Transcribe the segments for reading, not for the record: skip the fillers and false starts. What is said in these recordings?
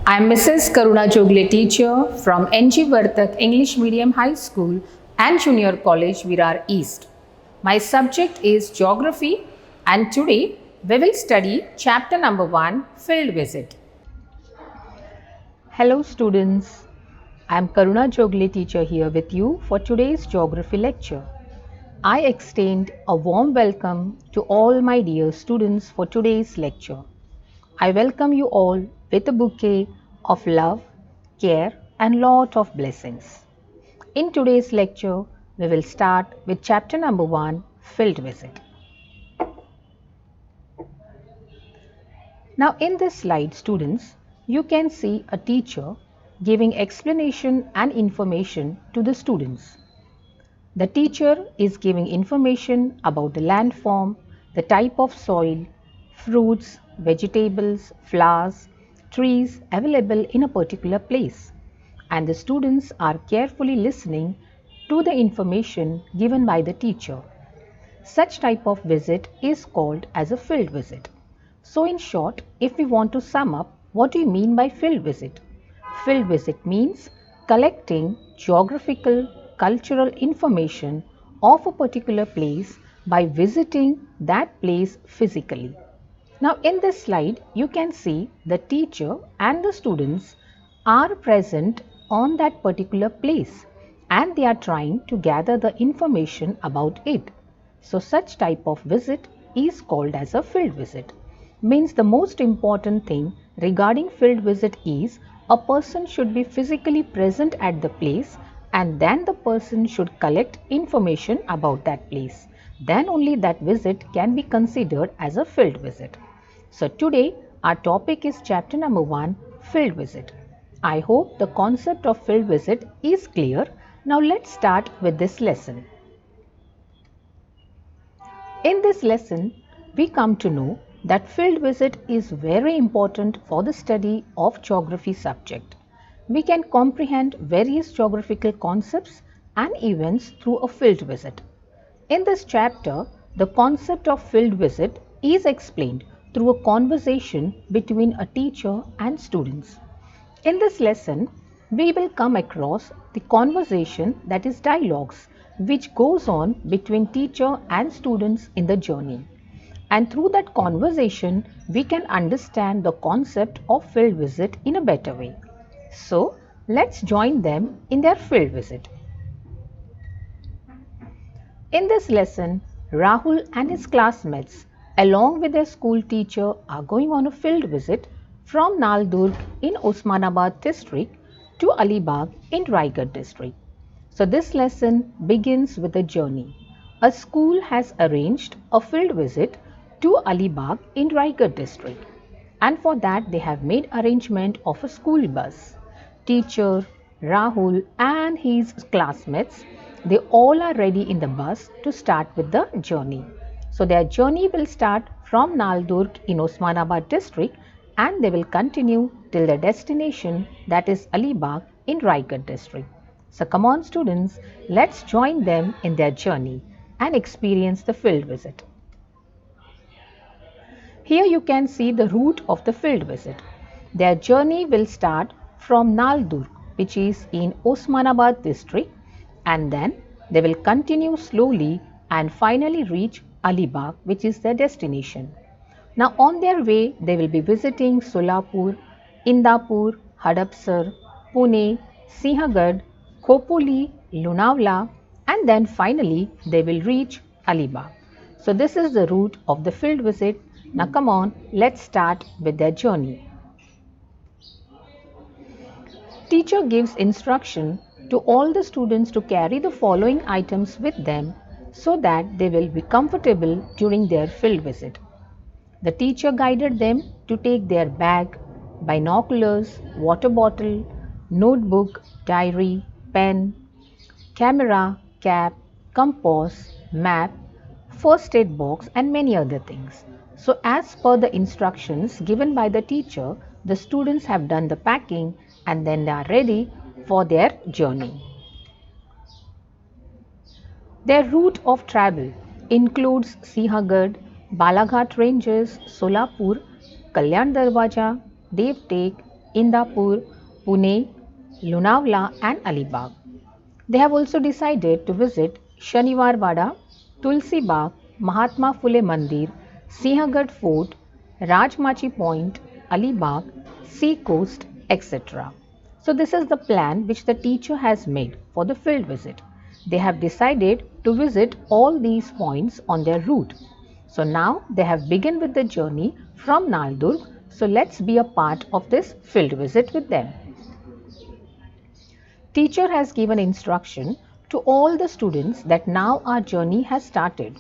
I'm Mrs. Karuna Jogle, teacher from NG Vartak English Medium High School and Junior College, Virar East. My subject is Geography, and today we will study chapter number 1, Field Visit. Hello students, I am Karuna Jogle, teacher here with you for today's geography lecture. I extend a warm welcome to all my dear students for today's lecture. I welcome you all with a bouquet of love, care and lot of blessings. In today's lecture, we will start with chapter number 1, Field Visit. Now in this slide, students, you can see a teacher giving explanation and information to the students. The teacher is giving information about the landform, the type of soil, fruits, vegetables, flowers, trees available in a particular place, and the students are carefully listening to the information given by the teacher. Such type of visit is called as a field visit. So in short, if we want to sum up, what do you mean by field visit? Field visit means collecting geographical, cultural information of a particular place by visiting that place physically. Now in this slide, you can see the teacher and the students are present on that particular place and they are trying to gather the information about it. So such type of visit is called as a field visit. Means the most important thing regarding field visit is a person should be physically present at the place and then the person should collect information about that place. Then only that visit can be considered as a field visit. So today our topic is chapter number 1, Field Visit. I hope the concept of field visit is clear. Now let's start with this lesson. In this lesson, we come to know that field visit is very important for the study of geography subject. We can comprehend various geographical concepts and events through a field visit. In this chapter, the concept of field visit is explained through a conversation between a teacher and students. In this lesson, we will come across the conversation, that is dialogues, which goes on between teacher and students in the journey. And through that conversation, we can understand the concept of field visit in a better way. So, let's join them in their field visit. In this lesson, Rahul and his classmates along with their school teacher are going on a field visit from Naldurg in Osmanabad district to Alibag in Raigad district. So this lesson begins with a journey. A school has arranged a field visit to Alibag in Raigad district, and for that they have made arrangement of a school bus. Teacher, Rahul and his classmates, they all are ready in the bus to start with the journey. So their journey will start from Naldurg in Osmanabad district and they will continue till their destination, that is Alibag in Raigad district. So come on students, let's join them in their journey and experience the field visit. Here you can see the route of the field visit. Their journey will start from Naldurg, which is in Osmanabad district, and then they will continue slowly and finally reach Alibag, which is their destination. Now on their way, they will be visiting Solapur, Indapur, Hadapsar, Pune, Sinhagad, Khopoli, Lonavala, and then finally they will reach Alibag. So this is the route of the field visit. Now come on, let's start with their journey. Teacher gives instruction to all the students to carry the following items with them so that they will be comfortable during their field visit. The teacher guided them to take their bag, binoculars, water bottle, notebook, diary, pen, camera, cap, compass, map, first aid box and many other things. So as per the instructions given by the teacher, the students have done the packing and then they are ready for their journey. Their route of travel includes Sinhagad, Balaghat ranges, Solapur, Kalyan Darwaja, Devtek, Indapur, Pune, Lonavala and Alibag. They have also decided to visit Shaniwar Wada, Tulsi Bagh, Mahatma Phule Mandir, Sinhagad Fort, Rajmachi Point, Alibag, Sea Coast, etc. So this is the plan which the teacher has made for the field visit. They have decided to visit all these points on their route. So now they have begun with the journey from Naldurg. So let's be a part of this field visit with them. Teacher has given instruction to all the students that now our journey has started.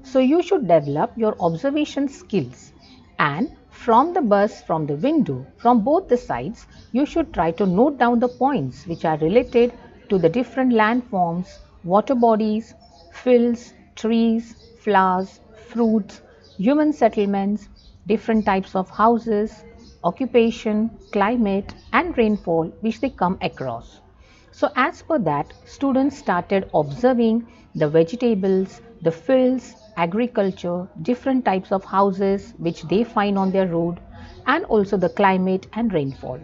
So you should develop your observation skills, and from the bus, from the window, from both the sides, you should try to note down the points which are related to the different landforms, water bodies, fields, trees, flowers, fruits, human settlements, different types of houses, occupation, climate and rainfall which they come across. So as per that, students started observing the vegetables, the fields, agriculture, different types of houses which they find on their road, and also the climate and rainfall.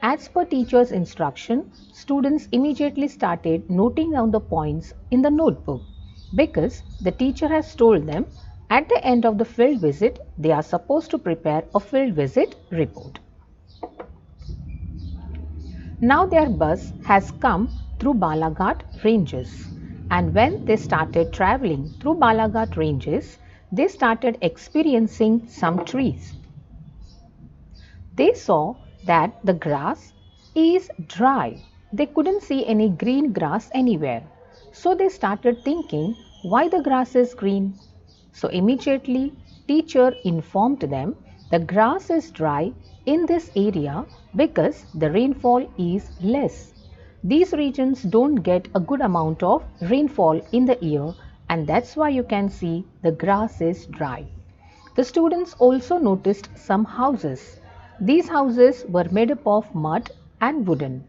As per teacher's instruction, students immediately started noting down the points in the notebook because the teacher has told them at the end of the field visit they are supposed to prepare a field visit report. Now their bus has come through Balaghat ranges, and when they started traveling through Balaghat ranges, they started experiencing some trees. They saw that the grass is dry. They couldn't see any green grass anywhere. So they started thinking why the grass is green. So immediately teacher informed them the grass is dry in this area because the rainfall is less. These regions don't get a good amount of rainfall in the year, and that's why you can see the grass is dry. The students also noticed some houses. These houses were made up of mud and wooden.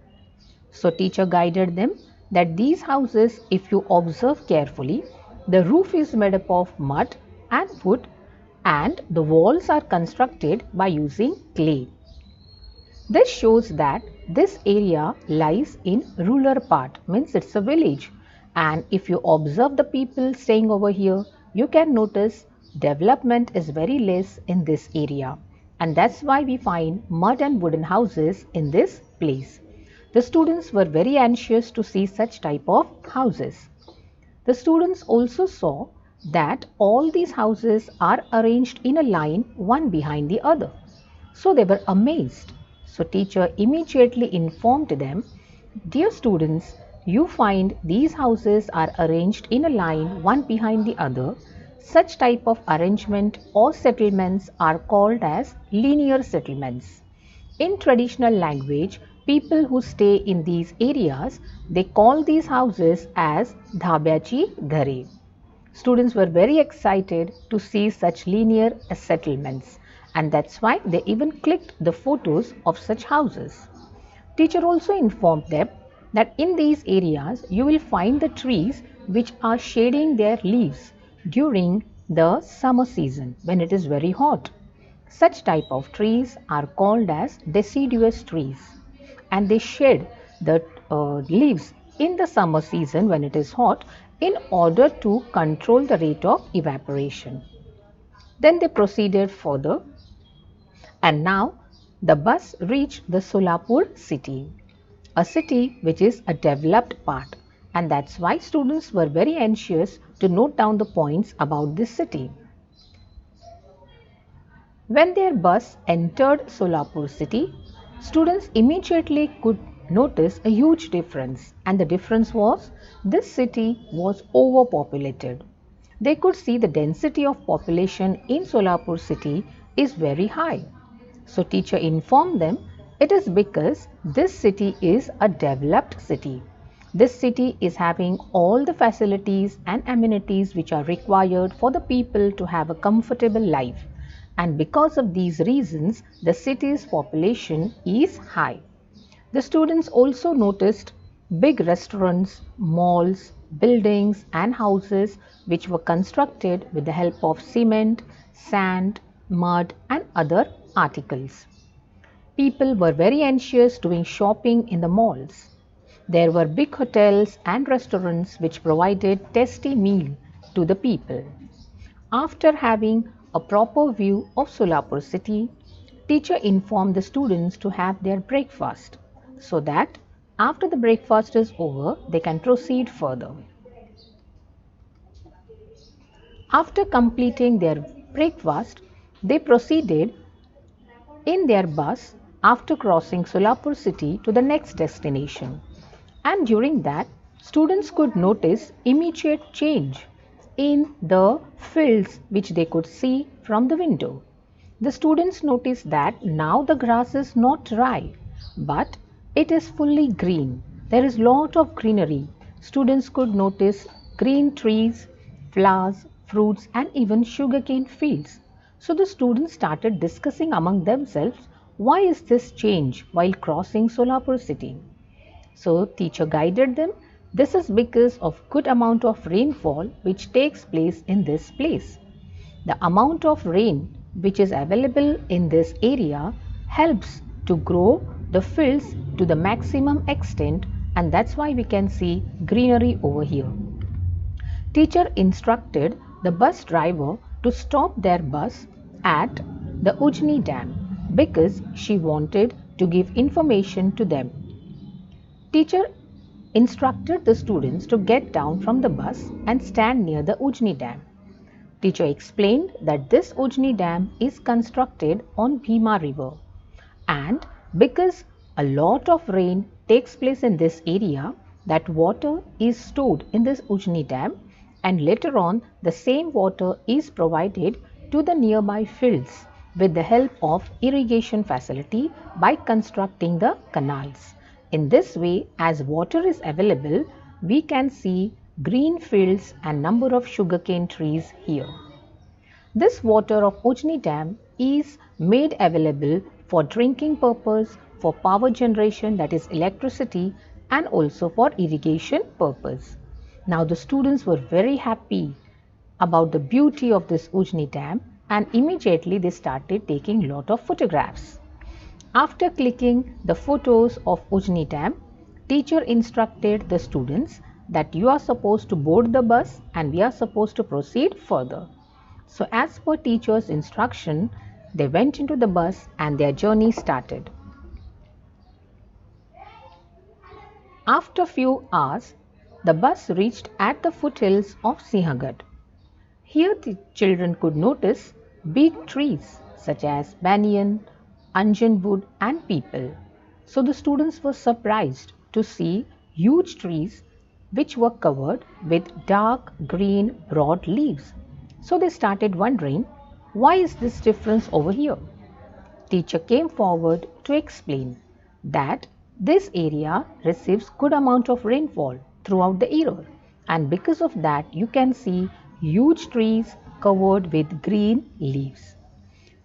So teacher guided them that these houses, if you observe carefully, the roof is made up of mud and wood, and the walls are constructed by using clay. This shows that this area lies in rural part, means it's a village, and if you observe the people staying over here, you can notice development is very less in this area, and that's why we find mud and wooden houses in this place. The students were very anxious to see such type of houses. The students also saw that all these houses are arranged in a line one behind the other. So they were amazed. So teacher immediately informed them, "Dear students, you find these houses are arranged in a line one behind the other. Such type of arrangement or settlements are called as linear settlements. In traditional language, people who stay in these areas, they call these houses as Dhabyachi Ghare." Students were very excited to see such linear settlements, and that's why they even clicked the photos of such houses. Teacher also informed them that in these areas you will find the trees which are shading their leaves during the summer season when it is very hot. Such type of trees are called as deciduous trees, and they shed the leaves in the summer season when it is hot in order to control the rate of evaporation. Then they proceeded further, and now the bus reached the Solapur city, a city which is a developed part, and that's why students were very anxious to note down the points about this city. When their bus entered Solapur city, students immediately could notice a huge difference, and the difference was this city was overpopulated. They could see the density of population in Solapur city is very high. So teacher informed them it is because this city is a developed city. This city is having all the facilities and amenities which are required for the people to have a comfortable life, and because of these reasons the city's population is high. The students also noticed big restaurants, malls, buildings and houses which were constructed with the help of cement, sand, mud and other articles. People were very anxious doing shopping in the malls. There were big hotels and restaurants which provided tasty meal to the people. After having a proper view of Solapur city, teacher informed the students to have their breakfast so that after the breakfast is over, they can proceed further. After completing their breakfast, they proceeded in their bus after crossing Solapur city to the next destination. And during that, students could notice immediate change in the fields which they could see from the window. The students noticed that now the grass is not dry, but it is fully green. There is lot of greenery. Students could notice green trees, flowers, fruits, and even sugarcane fields. So the students started discussing among themselves, why is this change while crossing Solapur city? So teacher guided them. This is because of good amount of rainfall which takes place in this place. The amount of rain which is available in this area helps to grow the fields to the maximum extent, and that's why we can see greenery over here. Teacher instructed the bus driver to stop their bus at the Ujni Dam because she wanted to give information to them. Teacher instructed the students to get down from the bus and stand near the Ujni Dam. Teacher explained that this Ujni Dam is constructed on Bhima River, and because a lot of rain takes place in this area, that water is stored in this Ujni Dam, and later on the same water is provided to the nearby fields with the help of irrigation facility by constructing the canals. In this way, as water is available, we can see green fields and number of sugarcane trees here. This water of Ujni Dam is made available for drinking purpose, for power generation, that is electricity, and also for irrigation purpose. Now the students were very happy about the beauty of this Ujni Dam, and immediately they started taking lot of photographs. After clicking the photos of Ujni Dam, teacher instructed the students that you are supposed to board the bus and we are supposed to proceed further. So as per teacher's instruction, they went into the bus and their journey started. After few hours, the bus reached at the foothills of Sinhagad. Here the children could notice big trees such as banyan, anjan wood and peepal. So the students were surprised to see huge trees which were covered with dark green broad leaves. So they started wondering, why is this difference over here? Teacher came forward to explain that this area receives good amount of rainfall throughout the year, and because of that you can see huge trees covered with green leaves.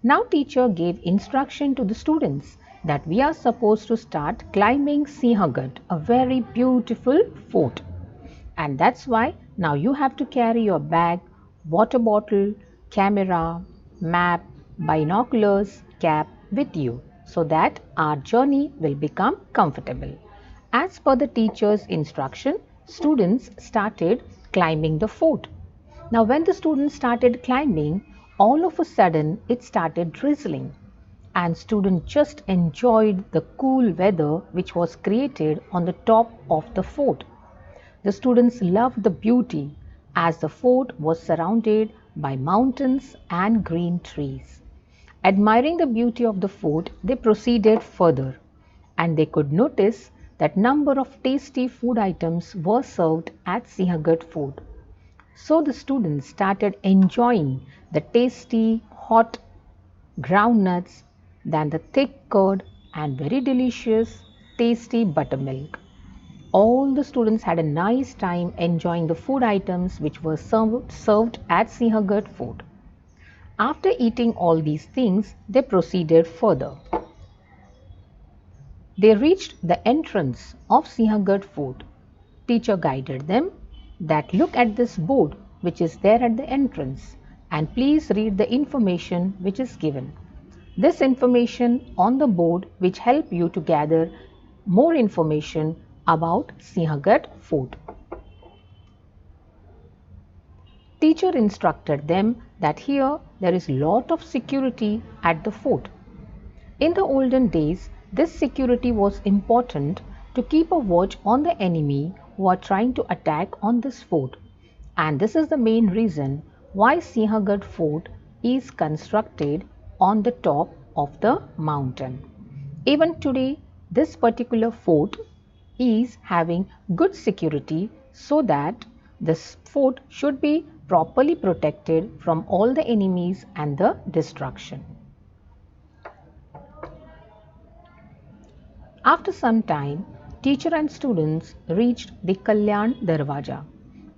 Now teacher gave instruction to the students that we are supposed to start climbing Sinhagad, a very beautiful fort. And that's why now you have to carry your bag, water bottle, camera, map, binoculars, cap with you so that our journey will become comfortable. As per the teacher's instruction, students started climbing the fort. Now when the students started climbing, all of a sudden it started drizzling, and students just enjoyed the cool weather which was created on the top of the fort. The students loved the beauty as the fort was surrounded by mountains and green trees. Admiring the beauty of the fort, they proceeded further, and they could notice that number of tasty food items were served at Sinhagad Fort. So the students started enjoying the tasty hot groundnuts, then the thick curd and very delicious tasty buttermilk. All the students had a nice time enjoying the food items which were served at Sinhagad Fort. After eating all these things, they proceeded further. They reached the entrance of Sinhagad Fort. Teacher guided them that look at this board which is there at the entrance and please read the information which is given. this information on the board which help you to gather more information about Sinhagad Fort. Teacher instructed them that here there is lot of security at the fort. In the olden days, this security was important to keep a watch on the enemy who are trying to attack on this fort. And this is the main reason why Sinhagad Fort is constructed on the top of the mountain. Even today, this particular fort is having good security so that this fort should be properly protected from all the enemies and the destruction. After some time, teacher and students reached the Kalyan Darwaja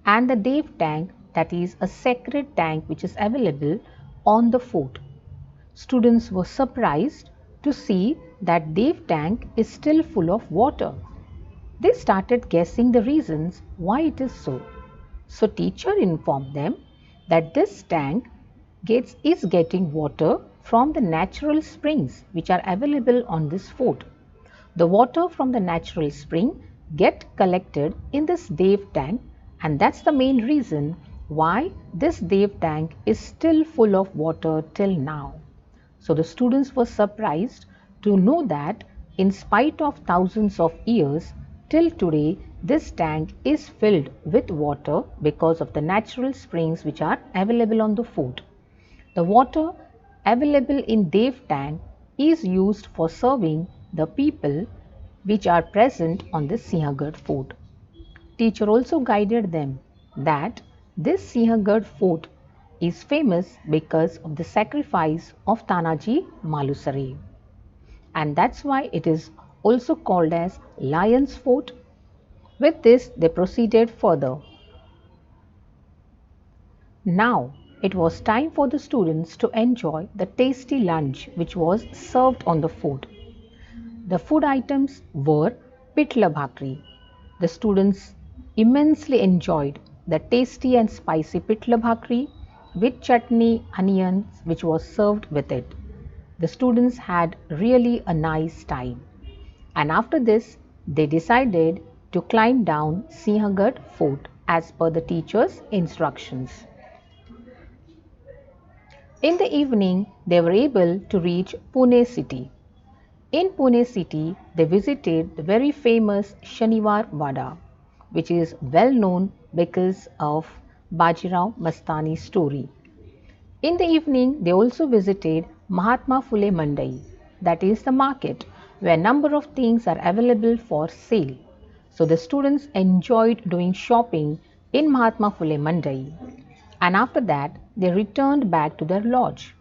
and the Dev tank, that is a sacred tank which is available on the fort. Students were surprised to see that Dev tank is still full of water. They started guessing the reasons why it is so. So teacher informed them that this tank is getting water from the natural springs which are available on this fort. The water from the natural spring get collected in this Dev tank, and that's the main reason why this Dev tank is still full of water till now. So the students were surprised to know that in spite of thousands of years, till today this tank is filled with water because of the natural springs which are available on the fort. The water available in Dev tank is used for serving the people which are present on the Sinhagad Fort. Teacher also guided them that this Sinhagad Fort is famous because of the sacrifice of Tanaji Malusare, and that's why it is also called as Lion's Fort. With this, they proceeded further. Now it was time for the students to enjoy the tasty lunch which was served on the fort. The food items were pitla bhakri. The students immensely enjoyed the tasty and spicy pitla bhakri with chutney, onions which was served with it. The students had really a nice time. And after this, they decided to climb down Sinhagad Fort as per the teacher's instructions. In the evening, they were able to reach Pune city. In Pune city, they visited the very famous Shaniwar Wada, which is well known because of Bajirao Mastani's story. In the evening, they also visited Mahatma Phule Mandai, that is the market where number of things are available for sale. So the students enjoyed doing shopping in Mahatma Phule Mandai, and after that they returned back to their lodge.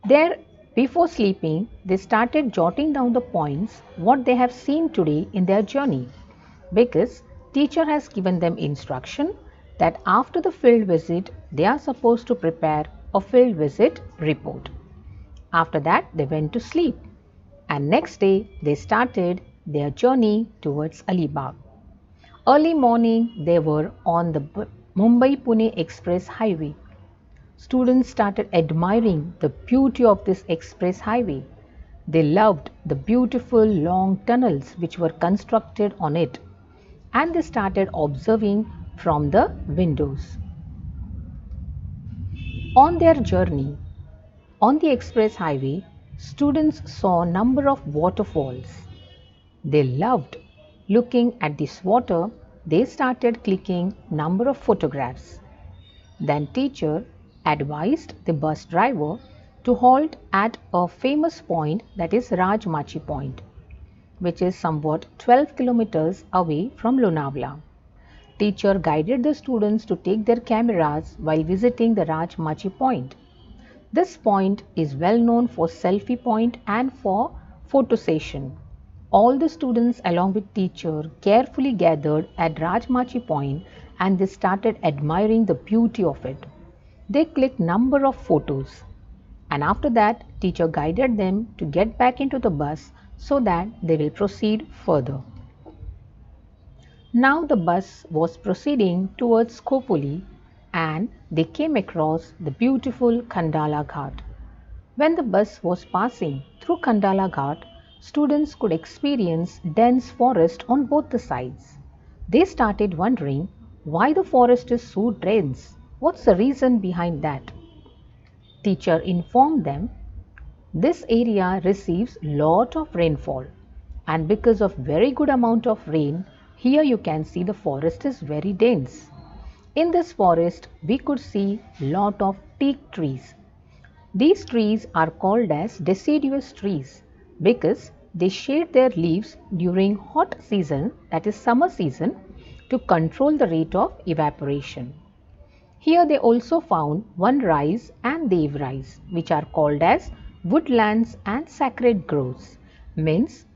There, before sleeping, they started jotting down the points what they have seen today in their journey, because teacher has given them instruction that after the field visit they are supposed to prepare a field visit report. After that they went to sleep, and next day they started their journey towards Alibag. Early morning they were on the Mumbai-Pune Express Highway. Students started admiring the beauty of this express highway. They loved the beautiful long tunnels which were constructed on it, and they started observing from the windows. On their journey on the express highway, students saw a number of waterfalls. They loved looking at this water. They started clicking number of photographs. Then teacher advised the bus driver to halt at a famous point, that is Rajmachi Point, which is somewhat 12 kilometers away from Lonavala. Teacher guided the students to take their cameras while visiting the Rajmachi Point. This point is well known for selfie point and for photo session. All the students along with teacher carefully gathered at Rajmachi Point, and they started admiring the beauty of it. They clicked number of photos, and after that teacher guided them to get back into the bus so that they will proceed further. Now the bus was proceeding towards Khopoli, and they came across the beautiful Khandala Ghat. When the bus was passing through Khandala Ghat, students could experience dense forest on both the sides. They started wondering why the forest is so dense. What's the reason behind that? Teacher informed them this area receives lot of rainfall, and because of very good amount of rain, here you can see the forest is very dense. In this forest we could see lot of teak trees. These trees are called as deciduous trees because they shade their leaves during hot season, that is summer season, to control the rate of evaporation. Here they also found Vanrais and Devrais, which are called as woodlands and sacred groves. Means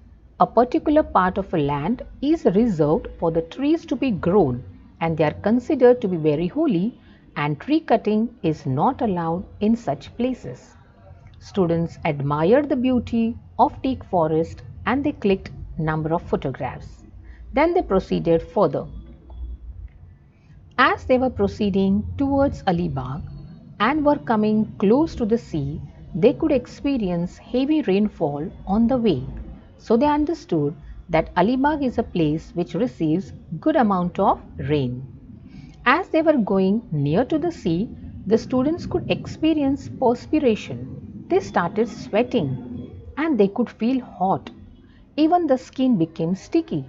a particular part of a land is reserved for the trees to be grown, and they are considered to be very holy, and tree cutting is not allowed in such places. Students admired the beauty of teak forest and they clicked number of photographs. Then they proceeded further. As they were proceeding towards Alibag and were coming close to the sea, they could experience heavy rainfall on the way. So they understood that Alibag is a place which receives good amount of rain. As they were going near to the sea, the students could experience perspiration. They started sweating and they could feel hot. Even the skin became sticky.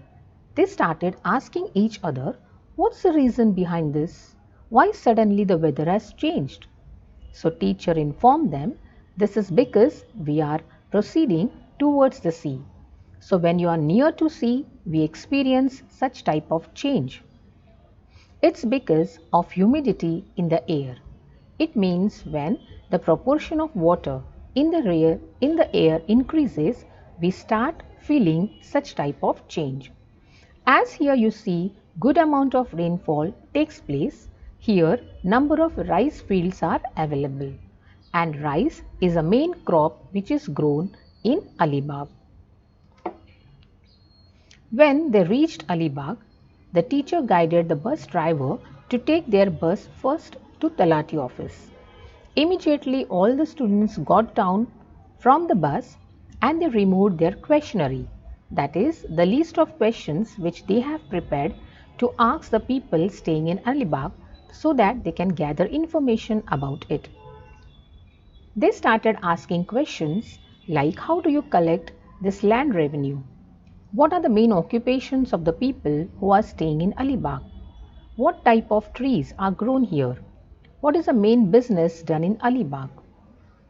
They started asking each other, what's the reason behind this? Why suddenly the weather has changed? So teacher informed them, this is because we are proceeding towards the sea. So when you are near to sea, we experience such type of change. It's because of humidity in the air. It means when the proportion of water in the air increases, we start feeling such type of change. As here you see good amount of rainfall takes place, here number of rice fields are available, and rice is a main crop which is grown in Alibag. When they reached Alibag, the teacher guided the bus driver to take their bus first to Talati office. Immediately all the students got down from the bus and they removed their questionnaire, that is the list of questions which they have prepared to ask the people staying in Alibag so that they can gather information about it. They started asking questions like how do you collect this land revenue? What are the main occupations of the people who are staying in Alibag? What type of trees are grown here? What is the main business done in Alibag?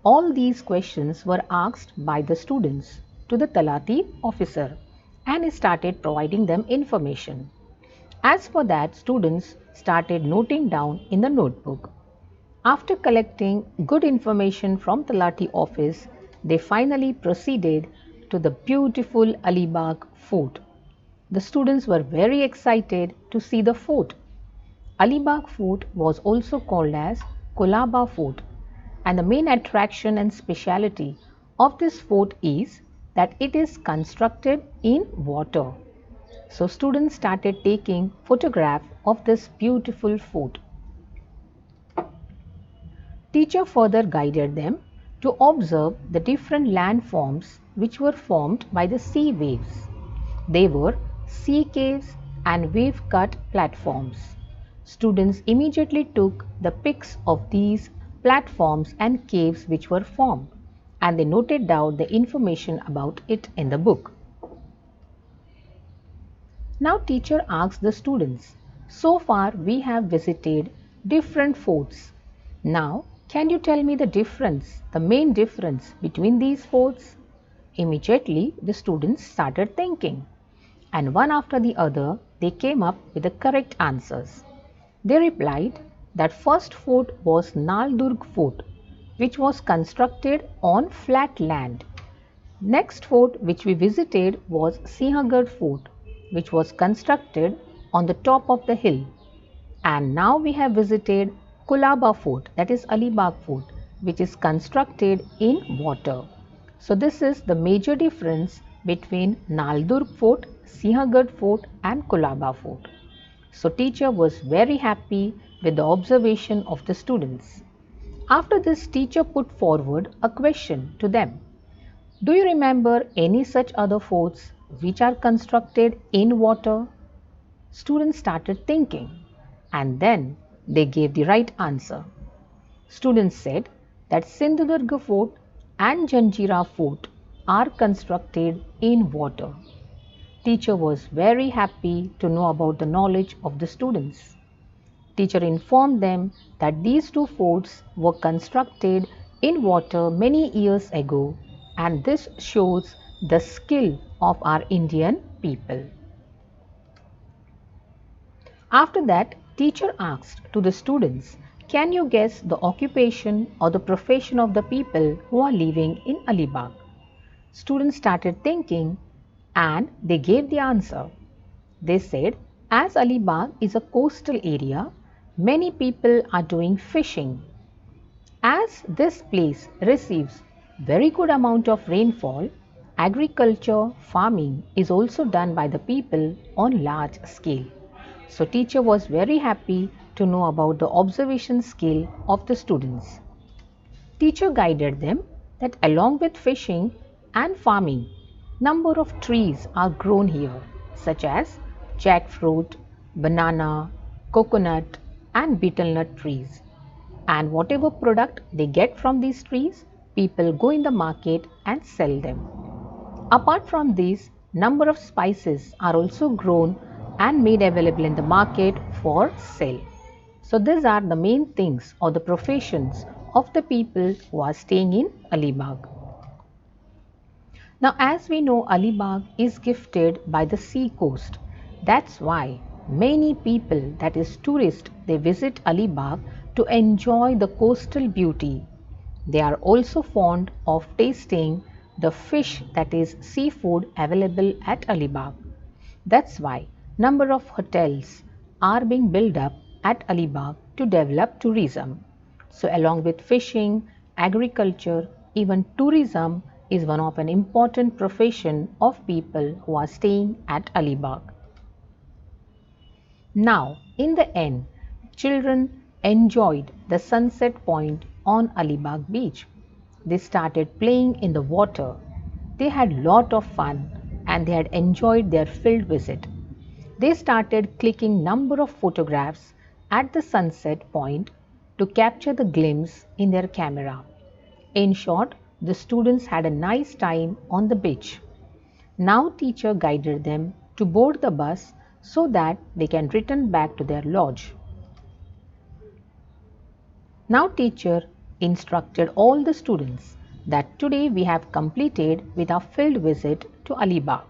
All these questions were asked by the students to the Talati officer and he started providing them information. As for that, students started noting down in the notebook. After collecting good information from Talati office, they finally proceeded to the beautiful Alibag fort. The students were very excited to see the fort. Alibag Fort was also called as Kolaba Fort, and the main attraction and speciality of this fort is that it is constructed in water. So students started taking photograph of this beautiful fort. Teacher further guided them to observe the different landforms which were formed by the sea waves. They were sea caves and wave cut platforms. Students immediately took the pics of these platforms and caves which were formed, and they noted down the information about it in the book. Now teacher asked the students, so far we have visited different forts. Now can you tell me the main difference between these forts? Immediately the students started thinking, and one after the other they came up with the correct answers. They replied that first fort was Naldurg Fort, which was constructed on flat land. Next fort which we visited was Sinhagad Fort, which was constructed on the top of the hill. And now we have visited Kulaba Fort, that is Alibag Fort, which is constructed in water. So this is the major difference between Naldurg Fort, Sinhagad Fort and Kulaba Fort. So teacher was very happy with the observation of the students. After this, teacher put forward a question to them. Do you remember any such other forts which are constructed in water? Students started thinking and then they gave the right answer. Students said that Sindhudurga Fort and Janjira Fort are constructed in water. Teacher was very happy to know about the knowledge of the students. Teacher informed them that these two forts were constructed in water many years ago, and this shows the skill of our Indian people. After that, teacher asked to the students, can you guess the occupation or the profession of the people who are living in Alibag? Students started thinking and they gave the answer. They said, as Alibag is a coastal area, many people are doing fishing. As this place receives very good amount of rainfall, agriculture, farming is also done by the people on large scale. So teacher was very happy to know about the observation skill of the students. Teacher guided them that along with fishing and farming, number of trees are grown here such as jackfruit, banana, coconut and betel nut trees. And whatever product they get from these trees, people go in the market and sell them. Apart from these, number of spices are also grown and made available in the market for sale. So these are the main things or the professions of the people who are staying in Alibag. Now as we know, Alibag is gifted by the sea coast. That's why many people, that is tourists, they visit Alibag to enjoy the coastal beauty. They are also fond of tasting the fish, that is seafood, available at Alibag. That's why number of hotels are being built up at Alibag to develop tourism. So along with fishing, agriculture, even tourism is one of an important profession of people who are staying at Alibag. Now, in the end, children enjoyed the sunset point on Alibag beach. They started playing in the water. They had lot of fun and they had enjoyed their field visit. They started clicking number of photographs at the sunset point to capture the glimpse in their camera. In short, the students had a nice time on the beach. Now teacher guided them to board the bus so that they can return back to their lodge. Now teacher instructed all the students that today we have completed with our field visit to Alibag.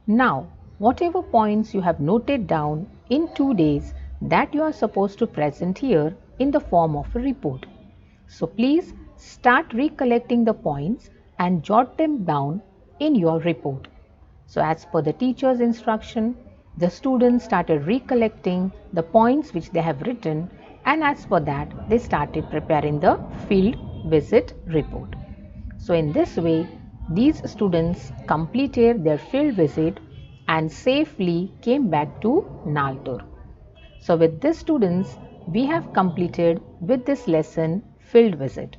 Now, whatever points you have noted down in 2 days, that you are supposed to present here in the form of a report. So please start recollecting the points and jot them down in your report. So as per the teacher's instruction, the students started recollecting the points which they have written, and as per that they started preparing the field visit report. So in this way, these students completed their field visit and safely came back to Naltur. So with this students, we have completed with this lesson field visit.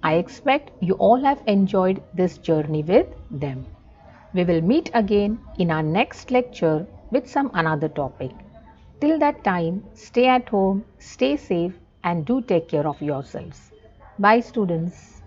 I expect you all have enjoyed this journey with them. We will meet again in our next lecture with some another topic. Till that time, stay at home, stay safe and do take care of yourselves. Bye students.